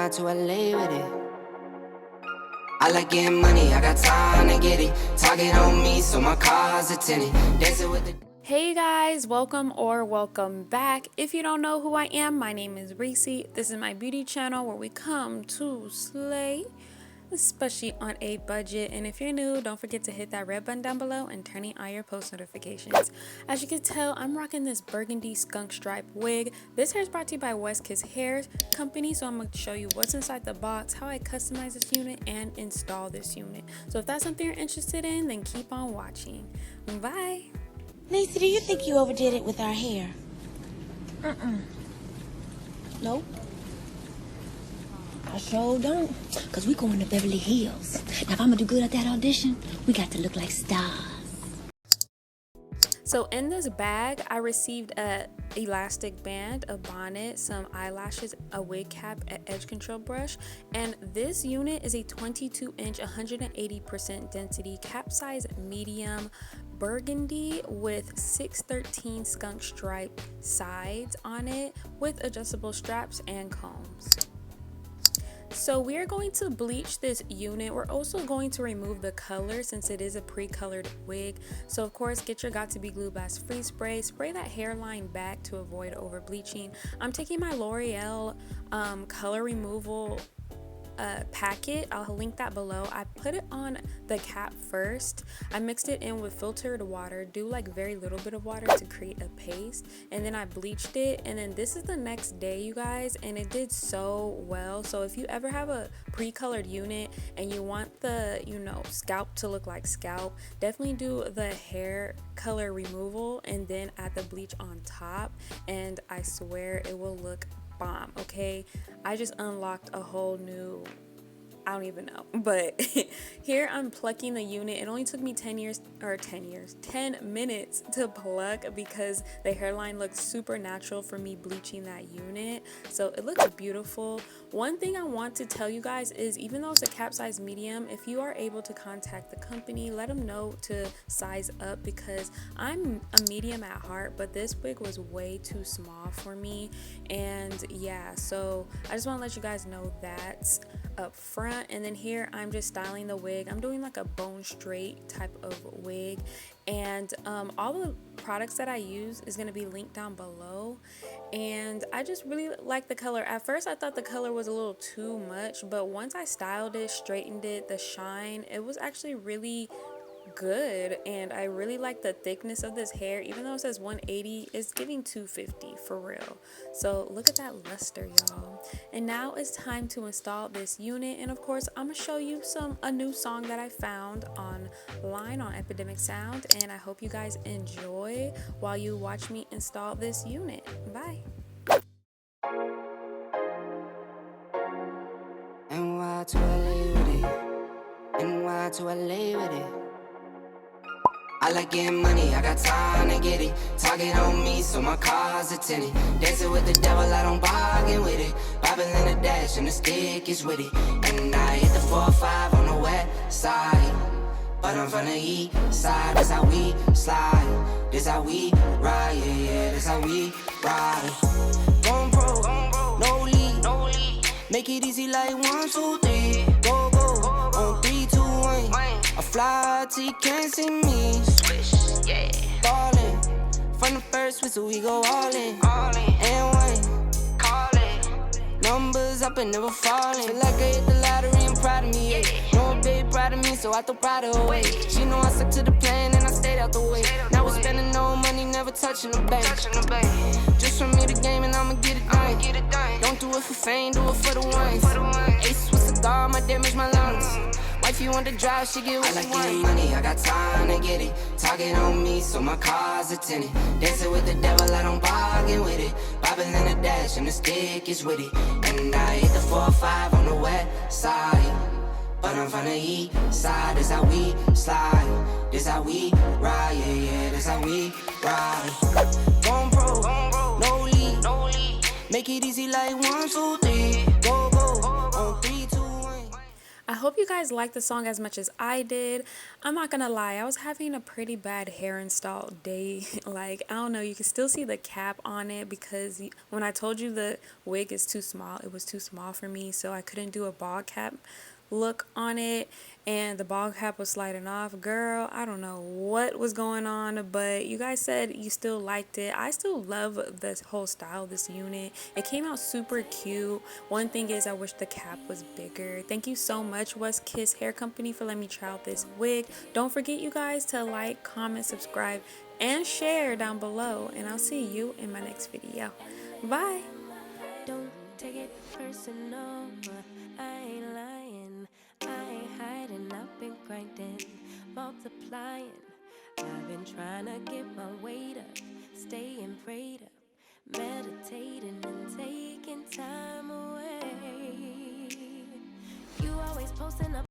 NY to LA with it. I like getting money, I got time to get it. Target on me, so my car's a tenant. Dancing with the... Hey guys, welcome or welcome back. If you don't know who I am, my name is Reesie. This is my beauty channel where we come to slay, especially on a budget. And if you're new, don't forget to hit that red button down below and turn on your post notifications. As you can tell, I'm rocking this burgundy skunk stripe wig. This hair is brought to you by West Kiss Hair Company, so I'm going to show you what's inside the box, how I customize this unit, and install this unit. So if that's something you're interested in, then keep on watching. Bye! Reesie, do you think you overdid it with our hair? Nope. I sure don't. Because we going to Beverly Hills. Now, if I'm going to do good at that audition, we got to look like stars. So in this bag, I received a elastic band, a bonnet, some eyelashes, a wig cap, an edge control brush, and this unit is a 22-inch, 180% density, cap size medium burgundy with 613 skunk stripe sides on it with adjustable straps and combs. So we are going to bleach this unit. We're also going to remove the color since it is a pre-colored wig. So of course, get your Got2b Glue Blast Free Spray. Spray that hairline back to avoid over bleaching. I'm taking my L'Oreal color removal packet. I'll link that below. I put it on the cap first. I mixed it in with filtered water, do like very little bit of water to create a paste, and then I bleached it. And then this is the next day, you guys, and it did so well. So if you ever have a pre-colored unit and you want the, you know, scalp to look like scalp, definitely do the hair color removal and then add the bleach on top, and I swear it will look bomb. Okay, I just unlocked a whole new, I don't even know, but here I'm plucking the unit. It only took me 10 minutes to pluck because the hairline looked super natural for me bleaching that unit, so it looks beautiful. One thing I want to tell you guys is, even though it's a cap size medium, if you are able to contact the company, let them know to size up, because I'm a medium at heart, but this wig was way too small for me. And yeah, so I just want to let you guys know that up front. And then here I'm just styling the wig. I'm doing like a bone straight type of wig, and all the products that I use is going to be linked down below. And I just really like the color. At first I thought the color was a little too much, but once I styled it, straightened it, the shine, it was actually really good. And I really like the thickness of this hair. Even though it says 180, it's giving 250 for real. So look at that luster, y'all. And now it's time to install this unit. And of course, I'm gonna show you a new song that I found online on Epidemic Sound, and I hope you guys enjoy while you watch me install this unit. Bye. NY to LA with it. NY to LA with it. I like getting money, I got time to get it. Target on me, so my car's a tenant. Dancing with the devil, I don't bargain with it. Bobbing in the dash and the stick is with it. And I hit the 4-5 on the west side, but I'm from the east side. That's how we slide, this how we ride, yeah, this how we ride. Going pro, no lead. Make it easy like 1, 2, 3. Go, on 3, 2, 1. I fly till you can't see me. Swish, yeah. Ballin'. From the first whistle, we go all in. And one. Call it. Numbers up and never falling. Feel like I hit the lottery, I'm proud of me, yeah. No one baby proud of me, so I throw pride away. She know I stuck to the plan and I stayed out the way. Now we're spending no money, never touching the bank. Just from me the game and I'ma get it done. Don't do it for fame, do it for the ones. Ace with cigar, my damage, my lungs. Wife, you want to drive, she get what I like getting money, I got time to get it. Target on me, so my car's a tenant. Dancing with the devil, I don't bargain with it. Bobbing in the dash and the stick is with it. And I hit the 4-5 on the west side, but I'm from the east side. This how we slide, this how we ride, yeah, this how we ride. Going pro, no lead. Make it easy like 1, 2, 3. Go, on 3, 2, 1. I hope you guys liked the song as much as I did. I'm not gonna lie, I was having a pretty bad hair install day. Like, I don't know, you can still see the cap on it because when I told you the wig is too small, it was too small for me, so I couldn't do a ball cap look on it, and the ball cap was sliding off. Girl, I don't know what was going on, but you guys said you still liked it. I still love this whole style, this unit. It came out super cute. One thing is, I wish the cap was bigger. Thank you so much, West Kiss Hair Company, for letting me try out this wig. Don't forget, you guys, to like, comment, subscribe, and share down below, and I'll see you in my next video. Bye. Don't take it personal, I ain't lying, I ain't hiding, I've been grinding, multiplying. I've been trying to get my weight up, staying prayed up, meditating and taking time away. You always posting up